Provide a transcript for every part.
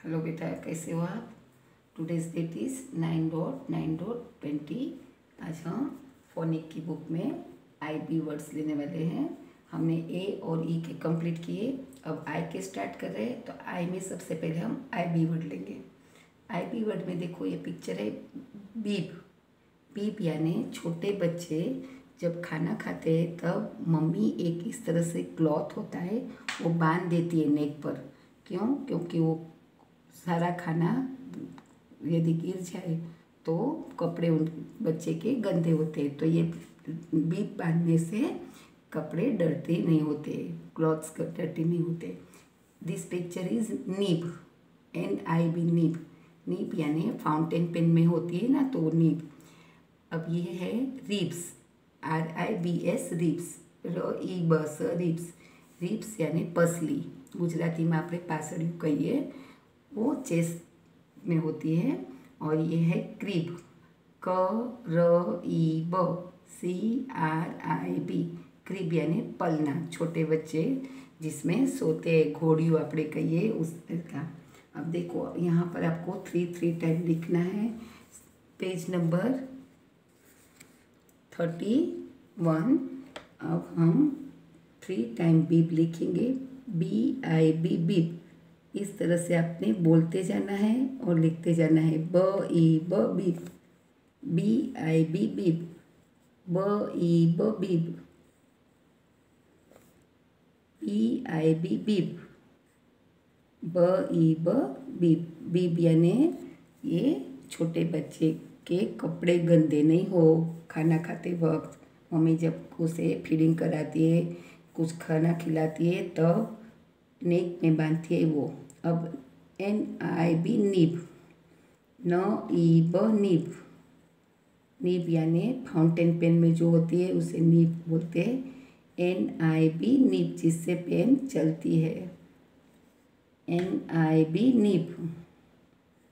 Hello बेटा, कैसे हो आप। Today's that is 9.9.20। आज हम फोनिक की बुक में आई बी वर्ड्स लेने वाले हैं। हमने ए और ई के कंप्लीट किए, अब आई के स्टार्ट कर रहे हैं। तो आई में सबसे पहले हम आई बी वर्ड लेंगे। आई बी वर्ड में देखो, ये पिक्चर है बीप। बीप यानी छोटे बच्चे जब खाना खाते हैं तब मम्मी एक इस तरह से क्लॉथ होता है वो बांध देती है नेक पर। क्यों? क्योंकि वो सारा खाना यदि गिर जाए तो कपड़े उन बच्चे के गंदे होते हैं। तो ये बीप बांधने से कपड़े डर्टी नहीं होते, क्लॉथ्स डर्टी नहीं होते। This picture is Neeb, NIB, नीब। नीब यानी फाउंटेन पेन में होती है ना, तो नीब। अब ये है ribs, RIBS, ribs, RIBS, ribs. Ribs यानी पसली, गुजरातीમાં આપણે પાસળિયું કહીએ, वो चेस्ट में होती है। और ये है क्रीब, KRIB, CRIB। क्रीब यानी पलना, छोटे बच्चे जिसमें सोते घोड़ियों आपने कहिए उस का। अब देखो यहाँ पर आपको 3 टाइम लिखना है। Page number 31। अब हम 3 टाइम बीप लिखेंगे, BIB, बीप। इस तरह से आपने बोलते जाना है और लिखते जाना है। BIB, beep, BIB, beep, BIB, beep, BIB, beep, BIB, beep. Beep यानी ये छोटे बच्चे के कपड़े गंदे नहीं हो खाना खाते वक्त। मम्मी जब उसे फीडिंग कराती है, कुछ खाना खिलाती है, तब नेक में बांधती है वो। अब NIB, नीब, NIB, नीब। नीब यानी फाउंटेन पेन में जो होती है उसे नीब बोलते हैं। NIB, नीब, जिससे पेन चलती है। NIB, नीब,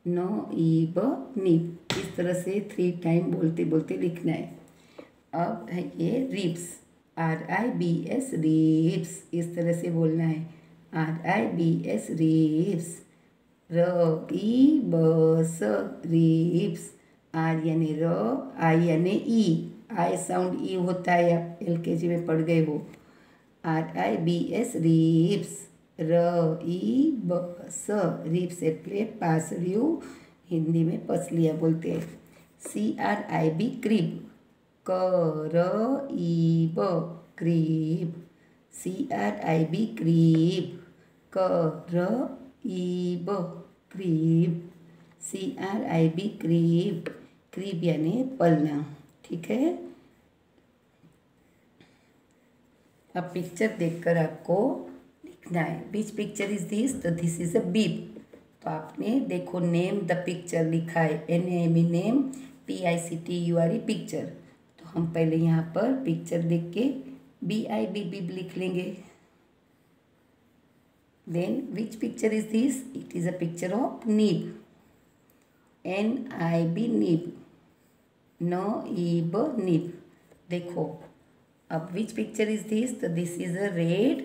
NIB, नीब। इस तरह से 3 टाइम बोलते बोलते लिखना है। अब है ये रिब्स, RIBS, रिब्स। इस तरह से बोलना है, RIBS, ribs, RIBS, ribs. R यानी र, I यानी ई। आई साउंड ई होता है, आप LKG में पढ़ गए हो। RIBS, रिब्स, RIBS, रिब्स એટલે પાસળિયું, हिंदी में पसलिया बोलते हैं। CRIB, crib, KRIB, crib, CRIB, crib, KRIB, crib, CRIB, crib. Crib यानी पलना, ठीक है। अब पिक्चर देखकर आपको लिखना है, विच पिक्चर इज दिस। तो दिस इज अ बीप। तो आपने देखो नेम द पिक्चर लिखा है, NAME, नेम, PICTURE, पिक्चर। तो हम पहले यहाँ पर पिक्चर लिख के BIB, बीप लिख लेंगे। Then which picture is this. It is a picture of nib, NIB, nib, NIB, nib. देखो अब विच पिक्चर इज दिस। तो दिस इज अ रेड,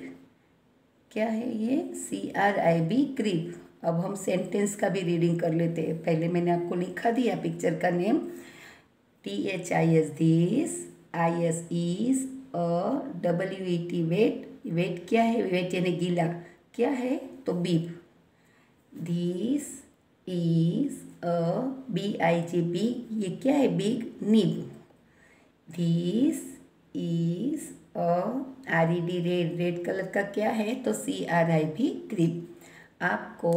क्या है ये, CRIB, क्रीब। अब हम सेंटेंस का भी रीडिंग कर लेते हैं। पहले मैंने आपको लिखा दिया पिक्चर का name, THIS, this, IS, is, WET, wet. Wet क्या है? वेट यानी गीला, क्या है? तो bib. This is a BIG, big. ये क्या है? Big, nib. This is a RED, red. Red colour का क्या है? तो CRIB, क्रीब। आपको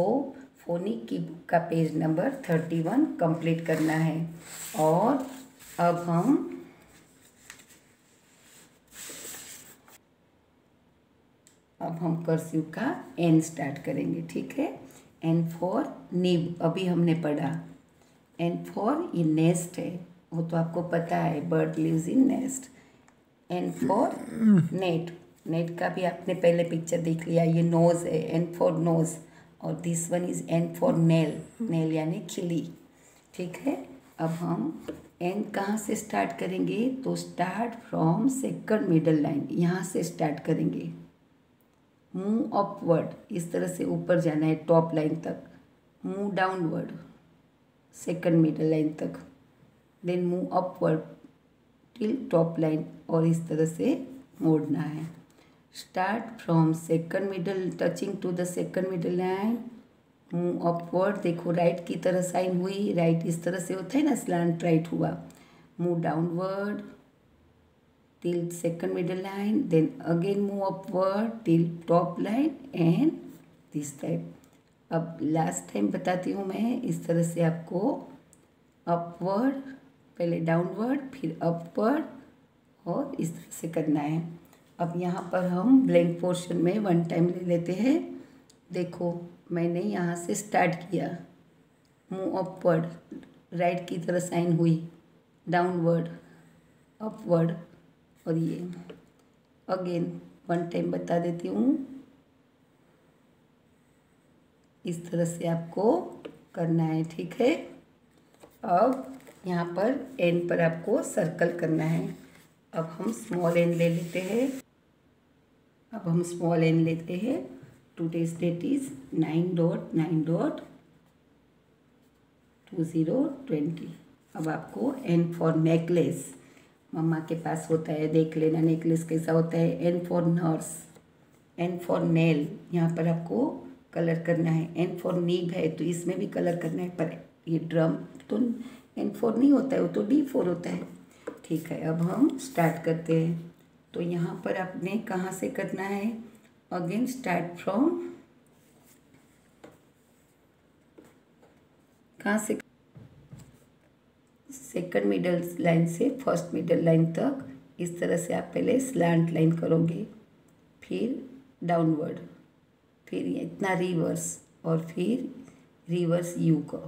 फोनिक की बुक का पेज नंबर 31 कंप्लीट करना है। और अब हम कर्सिव का N स्टार्ट करेंगे, ठीक है। N फॉर नीब, अभी हमने पढ़ा। N फॉर ये नेस्ट है, वो तो आपको पता है, bird lives in nest. N for net, net का भी आपने पहले पिक्चर देख लिया। ये नोज़ है, N फॉर नोज़। और this one is N for nail, nail यानी खिली, ठीक है। अब हम N कहाँ से स्टार्ट करेंगे? तो start from second middle line, यहाँ से स्टार्ट करेंगे। मूव अपवर्ड, इस तरह से ऊपर जाना है टॉप लाइन तक। Move downward second middle line तक, then move upward till top line, और इस तरह से मोड़ना है। Start from second middle touching to the second middle line, move upward, देखो राइट की तरह साइन हुई, राइट इस तरह से होता है ना, स्लांट राइट हुआ, move downward till second middle line, then again move upward till top line and this type। अब लास्ट टाइम बताती हूँ मैं, इस तरह से आपको अपवर्ड, पहले डाउनवर्ड फिर अपवर्ड, और इस तरह से करना है। अब यहाँ पर हम ब्लैंक पोर्शन में वन टाइम ले लेते हैं। देखो मैंने यहाँ से स्टार्ट किया, मूव अपवर्ड, राइट की तरह साइन हुई, डाउनवर्ड, अपवर्ड, और ये अगेन वन टाइम बता देती हूँ, इस तरह से आपको करना है, ठीक है। अब यहाँ पर एन पर आपको सर्कल करना है। अब हम स्मॉल एन ले लेते हैं। अब हम स्मॉल एन लेते हैं। Today's date is 9.9.2020। अब आपको एन फॉर नेकलेस, मम्मा के पास होता है, देख लेना नेकलेस कैसा होता है। N for nurse, N for nail, यहाँ पर आपको कलर करना है। एन फॉर नीब है तो इसमें भी कलर करना है, पर ये ड्रम तो एन फॉर नहीं होता है, वो तो डी फॉर होता है, ठीक है। अब हम स्टार्ट करते हैं। तो यहाँ पर आपने कहाँ से करना है, अगेन स्टार्ट फ्रॉम, कहाँ से, सेकंड मिडल लाइन से फर्स्ट मिडल लाइन तक, इस तरह से आप पहले स्लैंट लाइन करोगे, फिर डाउनवर्ड, फिर इतना रिवर्स, और फिर रिवर्स यू को।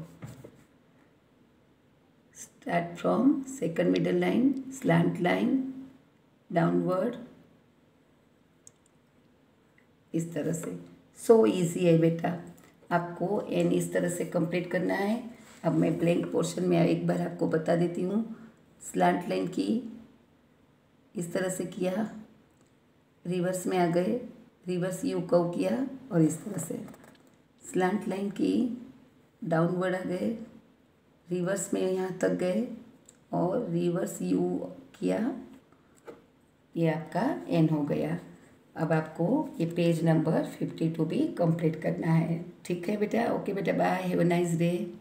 Start from second middle line, slant line, downward, इस तरह से। सो इजी है बेटा, आपको एन इस तरह से कंप्लीट करना है। अब मैं ब्लैंक पोर्शन में एक बार आपको बता देती हूँ। स्लैंट लाइन की, इस तरह से किया, रिवर्स में आ गए, रिवर्स यू कर्व किया, और इस तरह से स्लैंट लाइन की, डाउनवर्ड आ गए, रिवर्स में यहाँ तक गए, और रिवर्स यू किया, ये आपका एन हो गया। अब आपको ये पेज नंबर 52 भी कंप्लीट करना है, ठीक है बेटा। ओके बेटा, bye, have a nice day.